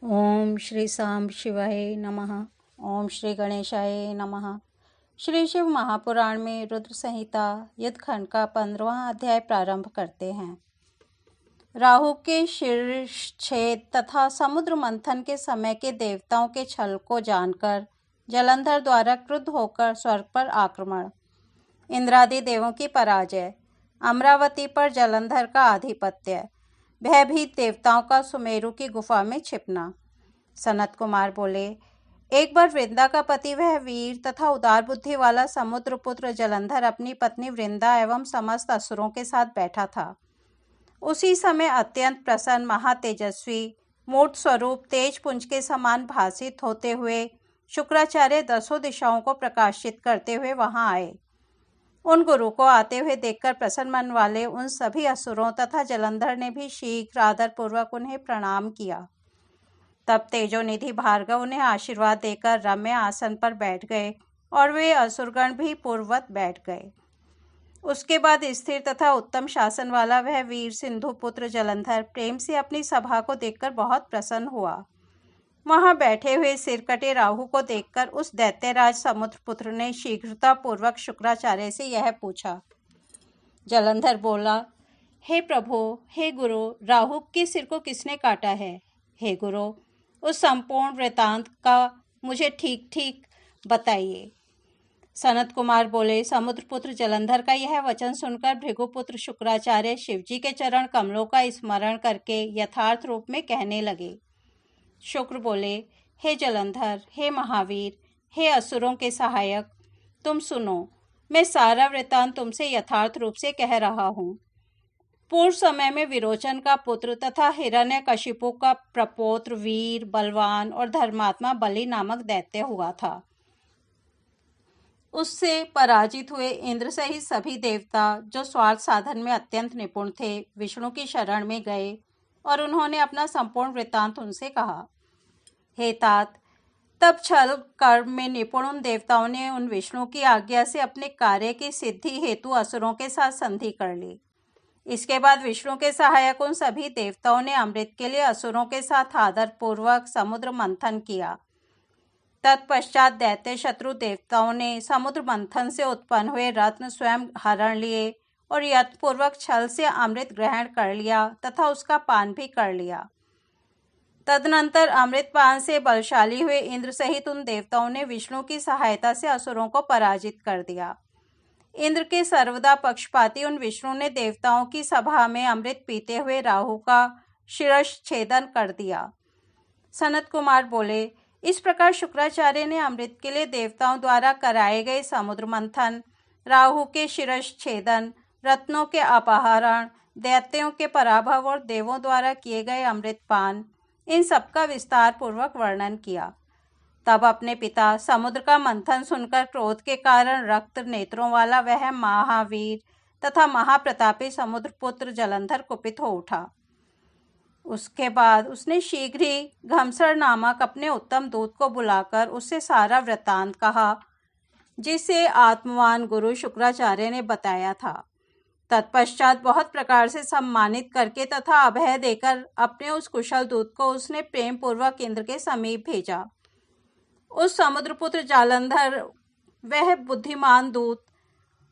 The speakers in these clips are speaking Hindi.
ओम श्री सांब शिवाय नमः। ओम श्री गणेशाय नमः। श्री शिव महापुराण में रुद्र संहिता युद्धखंड का 15वां अध्याय प्रारंभ करते हैं। राहु के शिरच्छेद तथा समुद्र मंथन के समय के देवताओं के छल को जानकर जलंधर द्वारा क्रुद्ध होकर स्वर्ग पर आक्रमण, इंद्रादि देवों की पराजय, अमरावती पर जलंधर का आधिपत्य, भयभीत देवताओं का सुमेरु की गुफा में छिपना। सनत कुमार बोले, एक बार वृंदा का पति वह वीर तथा उदार बुद्धि वाला समुद्र पुत्र जलंधर अपनी पत्नी वृंदा एवं समस्त असुरों के साथ बैठा था। उसी समय अत्यंत प्रसन्न, महातेजस्वी, मूर्त स्वरूप तेज पुंज के समान भासित होते हुए शुक्राचार्य 10 दिशाओं को प्रकाशित करते हुए वहां आए। उन गुरु को आते हुए देखकर प्रसन्न मन वाले उन सभी असुरों तथा जलंधर ने भी शीघ्र आदरपूर्वक उन्हें प्रणाम किया। तब तेजोनिधि भार्गव उन्हें आशीर्वाद देकर रम्य आसन पर बैठ गए और वे असुरगण भी पूर्ववत बैठ गए। उसके बाद स्थिर तथा उत्तम शासन वाला वह वीर सिंधु पुत्र जलंधर प्रेम से अपनी सभा को देखकर बहुत प्रसन्न हुआ। वहां बैठे हुए सिरकटे राहु को देखकर उस दैत्यराज समुद्रपुत्र ने शीघ्रता पूर्वक शुक्राचार्य से यह पूछा। जलंधर बोला, हे प्रभु, हे गुरु, राहु के सिर को किसने काटा है? हे गुरु, उस संपूर्ण वृतांत का मुझे ठीक ठीक बताइए। सनत कुमार बोले, समुद्रपुत्र जलंधर का यह वचन सुनकर भृगुपुत्र शुक्राचार्य शिवजी के चरण कमलों का स्मरण करके यथार्थ रूप में कहने लगे। शुक्र बोले, हे जलंधर, हे महावीर, हे असुरों के सहायक, तुम सुनो, मैं सारा वृतांत तुमसे यथार्थ रूप से कह रहा हूँ। पूर्व समय में विरोचन का पुत्र तथा हिरण्यकशिपु का प्रपौत्र वीर, बलवान और धर्मात्मा बलि नामक दैत्य हुआ था। उससे पराजित हुए इंद्र सहित सभी देवता, जो स्वार्थ साधन में अत्यंत निपुण थे, विष्णु की शरण में गए और उन्होंने अपना संपूर्ण वृत्तांत उनसे कहा। हे तात, तब छल कर्म में निपुण उन देवताओं ने उन विष्णु की आज्ञा से अपने कार्य की सिद्धि हेतु असुरों के साथ संधि कर ली। इसके बाद विष्णु के सहायक उन सभी देवताओं ने अमृत के लिए असुरों के साथ आदरपूर्वक समुद्र मंथन किया। तत्पश्चात दैत्य शत्रु देवताओं ने समुद्र मंथन से उत्पन्न हुए रत्न स्वयं हरण लिए और यत्नपूर्वक छल से अमृत ग्रहण कर लिया तथा उसका पान भी कर लिया। तदनंतर अमृत पान से बलशाली हुए इंद्र सहित उन देवताओं ने विष्णु की सहायता से असुरों को पराजित कर दिया। इंद्र के सर्वदा पक्षपाती उन विष्णु ने देवताओं की सभा में अमृत पीते हुए राहु का शिरच्छेदन कर दिया। सनत कुमार बोले, इस प्रकार शुक्राचार्य ने अमृत के लिए देवताओं द्वारा कराए गए समुद्र मंथन, राहु के शिरच्छेदन, रत्नों के अपहरण, दैत्यों के पराभव और देवों द्वारा किए गए अमृत पान, इन सबका विस्तार पूर्वक वर्णन किया। तब अपने पिता समुद्र का मंथन सुनकर क्रोध के कारण रक्त नेत्रों वाला वह महावीर तथा महाप्रतापी समुद्रपुत्र जलंधर कुपित हो उठा। उसके बाद उसने शीघ्र ही घमसर नामक अपने उत्तम दूत को बुलाकर उससे सारा वृत्तांत कहा, जिसे आत्मवान गुरु शुक्राचार्य ने बताया था। तत्पश्चात बहुत प्रकार से सम्मानित करके तथा अभय देकर अपने उस कुशल दूत को उसने प्रेम पूर्वक इंद्र के समीप भेजा। उस समुद्रपुत्र जालंधर, वह बुद्धिमान दूत,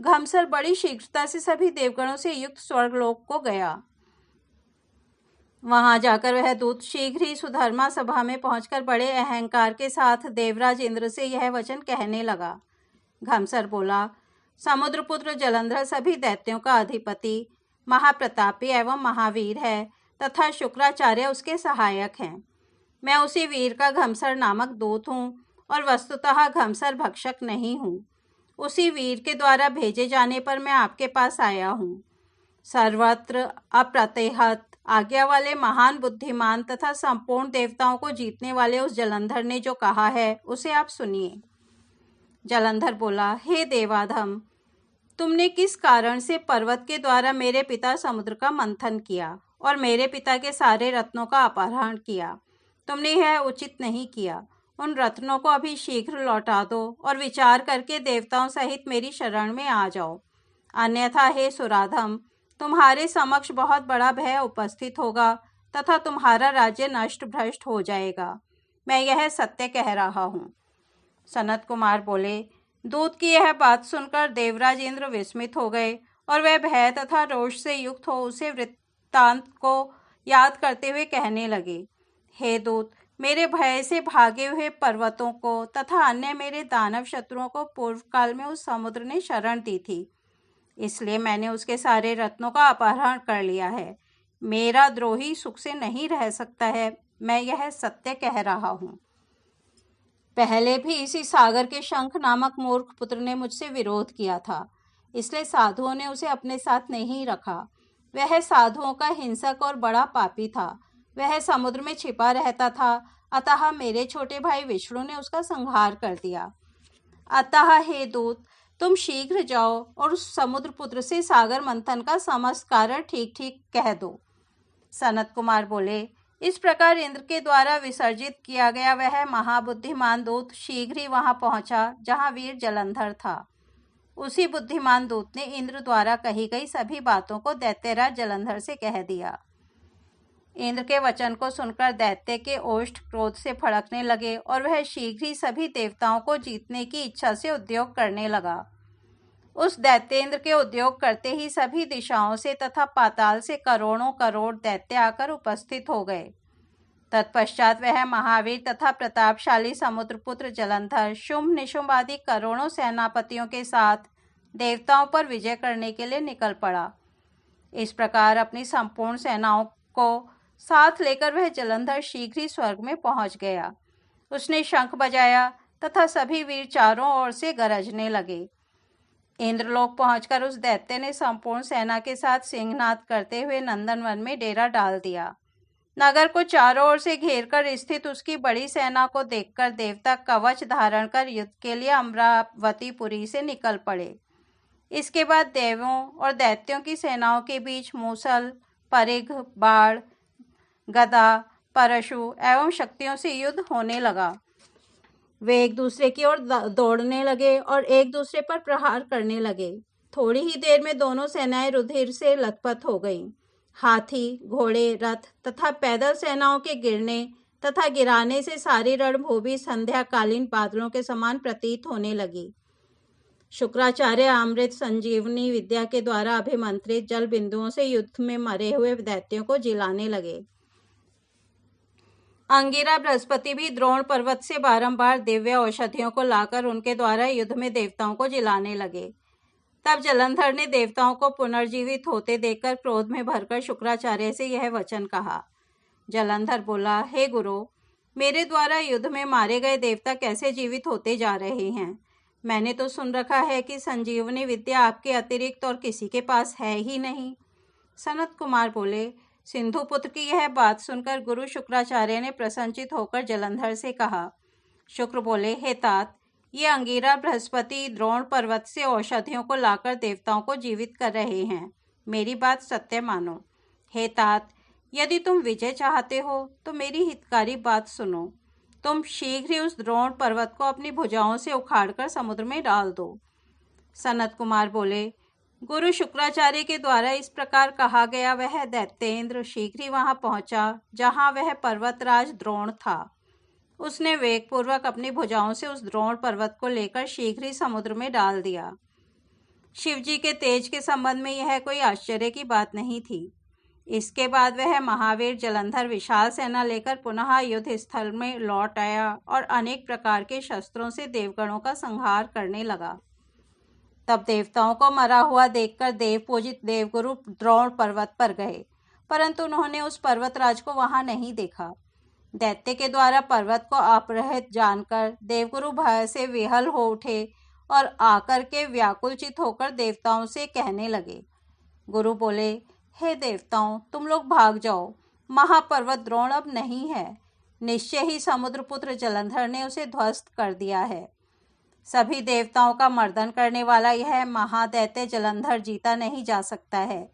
घमसर बड़ी शीघ्रता से सभी देवगणों से युक्त स्वर्गलोक को गया। वहां जाकर वह दूत शीघ्र ही सुधर्मा सभा में पहुंचकर बड़े अहंकार के साथ देवराज इंद्र से यह वचन कहने लगा। घमसर बोला, समुद्रपुत्र जलंधर सभी दैत्यों का अधिपति, महाप्रतापी एवं महावीर है तथा शुक्राचार्य उसके सहायक हैं। मैं उसी वीर का घमसर नामक दूत हूँ और वस्तुतः घमसर भक्षक नहीं हूँ। उसी वीर के द्वारा भेजे जाने पर मैं आपके पास आया हूँ। सर्वत्र अप्रतिहत आज्ञा वाले महान बुद्धिमान तथा संपूर्ण देवताओं को जीतने वाले उस जलंधर ने जो कहा है, उसे आप सुनिए। जलंधर बोला, हे देवाधम, तुमने किस कारण से पर्वत के द्वारा मेरे पिता समुद्र का मंथन किया और मेरे पिता के सारे रत्नों का अपहरण किया? तुमने यह उचित नहीं किया। उन रत्नों को अभी शीघ्र लौटा दो और विचार करके देवताओं सहित मेरी शरण में आ जाओ, अन्यथा हे सुराधम, तुम्हारे समक्ष बहुत बड़ा भय उपस्थित होगा तथा तुम्हारा राज्य नष्ट भ्रष्ट हो जाएगा। मैं यह सत्य कह रहा हूँ। सनत कुमार बोले, दूत की यह बात सुनकर देवराज इंद्र विस्मित हो गए और वह भय तथा रोष से युक्त हो उसे वृत्तांत को याद करते हुए कहने लगे, हे दूत, मेरे भय से भागे हुए पर्वतों को तथा अन्य मेरे दानव शत्रुओं को पूर्व काल में उस समुद्र ने शरण दी थी, इसलिए मैंने उसके सारे रत्नों का अपहरण कर लिया है। मेरा द्रोही सुख से नहीं रह सकता है। मैं यह सत्य कह रहा हूँ। पहले भी इसी सागर के शंख नामक मूर्ख पुत्र ने मुझसे विरोध किया था, इसलिए साधुओं ने उसे अपने साथ नहीं रखा। वह साधुओं का हिंसक और बड़ा पापी था। वह समुद्र में छिपा रहता था, अतः मेरे छोटे भाई विष्णु ने उसका संहार कर दिया। अतः हे दूत, तुम शीघ्र जाओ और उस समुद्र पुत्र से सागर मंथन का समस्त कारण ठीक ठीक कह दो। सनत कुमार बोले, इस प्रकार इंद्र के द्वारा विसर्जित किया गया वह महाबुद्धिमान दूत शीघ्र ही वहां पहुंचा जहां वीर जलंधर था। उसी बुद्धिमान दूत ने इंद्र द्वारा कही गई सभी बातों को दैत्यराज जलंधर से कह दिया। इंद्र के वचन को सुनकर दैत्य के ओष्ठ क्रोध से फड़कने लगे और वह शीघ्र ही सभी देवताओं को जीतने की इच्छा से उद्योग करने लगा। उस दैत्येंद्र के उद्योग करते ही सभी दिशाओं से तथा पाताल से करोड़ों करोड़ दैत्य आकर उपस्थित हो गए। तत्पश्चात वह महावीर तथा प्रतापशाली समुद्रपुत्र जलंधर शुंभ निशुंभ आदि करोड़ों सेनापतियों के साथ देवताओं पर विजय करने के लिए निकल पड़ा। इस प्रकार अपनी संपूर्ण सेनाओं को साथ लेकर वह जलंधर शीघ्र ही स्वर्ग में पहुंच गया। उसने शंख बजाया तथा सभी वीर चारों ओर से गरजने लगे। इंद्रलोक पहुंचकर उस दैत्य ने संपूर्ण सेना के साथ सिंहनाद करते हुए नंदनवन में डेरा डाल दिया। नगर को चारों ओर से घेरकर स्थित उसकी बड़ी सेना को देखकर देवता कवच धारण कर युद्ध के लिए अमरावतीपुरी से निकल पड़े। इसके बाद देवों और दैत्यों की सेनाओं के बीच मूसल, परिघ, बाण, गदा, परशु एवं शक्तियों से युद्ध होने लगा। वे एक दूसरे की ओर दौड़ने लगे और एक दूसरे पर प्रहार करने लगे। थोड़ी ही देर में दोनों सेनाएं रुधिर से लथपथ हो गईं। हाथी, घोड़े, रथ तथा पैदल सेनाओं के गिरने तथा गिराने से सारी रणभूमि संध्याकालीन बादलों के समान प्रतीत होने लगी। शुक्राचार्य अमृत संजीवनी विद्या के द्वारा अभिमंत्रित जल बिंदुओं से युद्ध में मरे हुए दैत्यों को जिलाने लगे। अंगिरा बृहस्पति भी द्रोण पर्वत से बारंबार दिव्य औषधियों को लाकर उनके द्वारा युद्ध में देवताओं को जिलाने लगे। तब जलंधर ने देवताओं को पुनर्जीवित होते देखकर क्रोध में भरकर शुक्राचार्य से यह वचन कहा। जलंधर बोला, हे गुरु, मेरे द्वारा युद्ध में मारे गए देवता कैसे जीवित होते जा रहे हैं? मैंने तो सुन रखा है कि संजीवनी विद्या आपके अतिरिक्त और किसी के पास है ही नहीं। सनत कुमार बोले, सिंधुपुत्र की यह बात सुनकर गुरु शुक्राचार्य ने प्रसन्नचित होकर जलंधर से कहा। शुक्र बोले, हे तात, ये अंगिरा बृहस्पति द्रोण पर्वत से औषधियों को लाकर देवताओं को जीवित कर रहे हैं। मेरी बात सत्य मानो। हे तात, यदि तुम विजय चाहते हो तो मेरी हितकारी बात सुनो। तुम शीघ्र ही उस द्रोण पर्वत को अपनी भुजाओं से उखाड़कर समुद्र में डाल दो। सनत कुमार बोले, गुरु शुक्राचार्य के द्वारा इस प्रकार कहा गया वह दैत्येंद्र शीघ्र ही वहां पहुंचा जहां वह पर्वतराज द्रोण था। उसने वेगपूर्वक अपनी भुजाओं से उस द्रोण पर्वत को लेकर शीघ्र ही समुद्र में डाल दिया। शिवजी के तेज के संबंध में यह कोई आश्चर्य की बात नहीं थी। इसके बाद वह महावीर जलंधर विशाल सेना लेकर पुनः युद्ध स्थल में लौट आया और अनेक प्रकार के शस्त्रों से देवगणों का संहार करने लगा। तब देवताओं को मरा हुआ देखकर देव पूजित देवगुरु द्रोण पर्वत पर गए, परंतु उन्होंने उस पर्वतराज को वहां नहीं देखा। दैत्य के द्वारा पर्वत को अपहृत जानकर देवगुरु भय से विहल हो उठे और आकर के व्याकुलचित होकर देवताओं से कहने लगे। गुरु बोले, हे देवताओं, तुम लोग भाग जाओ। महापर्वत द्रोण अब नहीं है। निश्चय ही समुद्रपुत्र जलंधर ने उसे ध्वस्त कर दिया है। सभी देवताओं का मर्दन करने वाला यह महादैत्य जलंधर जीता नहीं जा सकता है,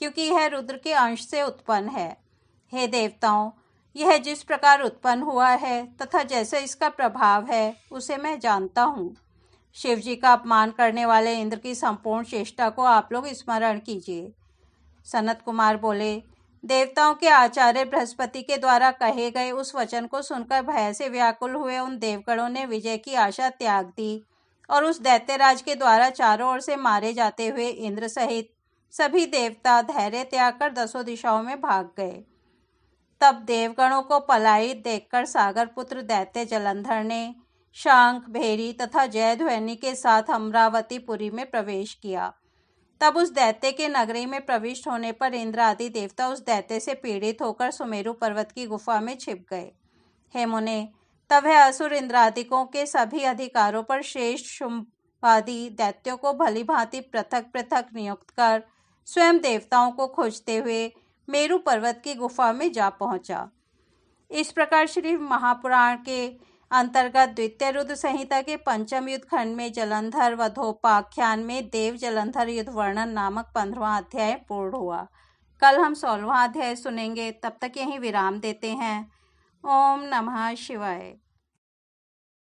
क्योंकि यह रुद्र के अंश से उत्पन्न है। हे देवताओं, यह जिस प्रकार उत्पन्न हुआ है तथा जैसे इसका प्रभाव है उसे मैं जानता हूँ। शिवजी का अपमान करने वाले इंद्र की संपूर्ण चेष्टा को आप लोग स्मरण कीजिए। सनत कुमार बोले, देवताओं के आचार्य बृहस्पति के द्वारा कहे गए उस वचन को सुनकर भय से व्याकुल हुए उन देवगणों ने विजय की आशा त्याग दी और उस दैत्यराज के द्वारा चारों ओर से मारे जाते हुए इंद्र सहित सभी देवता धैर्य त्याग कर 10 दिशाओं में भाग गए। तब देवगणों को पलायित देखकर सागर पुत्र दैत्य जलंधर ने शंख, भेरी तथा जयध्वनि के साथ अमरावतीपुरी में प्रवेश किया। तब उस दैत्य के नगरी में प्रविष्ट होने पर इंद्र आदि देवता उस दैत्य से पीड़ित होकर सुमेरु पर्वत की गुफा में छिप गए। हे मुने, तब वह असुर इंद्रादिकों के सभी अधिकारों पर श्रेष्ठ शुंभादि दैत्यों को भली भांति पृथक पृथक नियुक्त कर स्वयं देवताओं को खोजते हुए मेरु पर्वत की गुफा में जा पहुंचा। इस प्रकार श्री महापुराण के अंतर्गत द्वितीय रुद्र संहिता के पंचम युद्ध खंड में जलंधर वधोपाख्यान में देव जलंधर युद्ध वर्णन नामक 15वां अध्याय पूर्ण हुआ। कल हम 16वां अध्याय सुनेंगे। तब तक यहीं विराम देते हैं। ओम नमः शिवाय।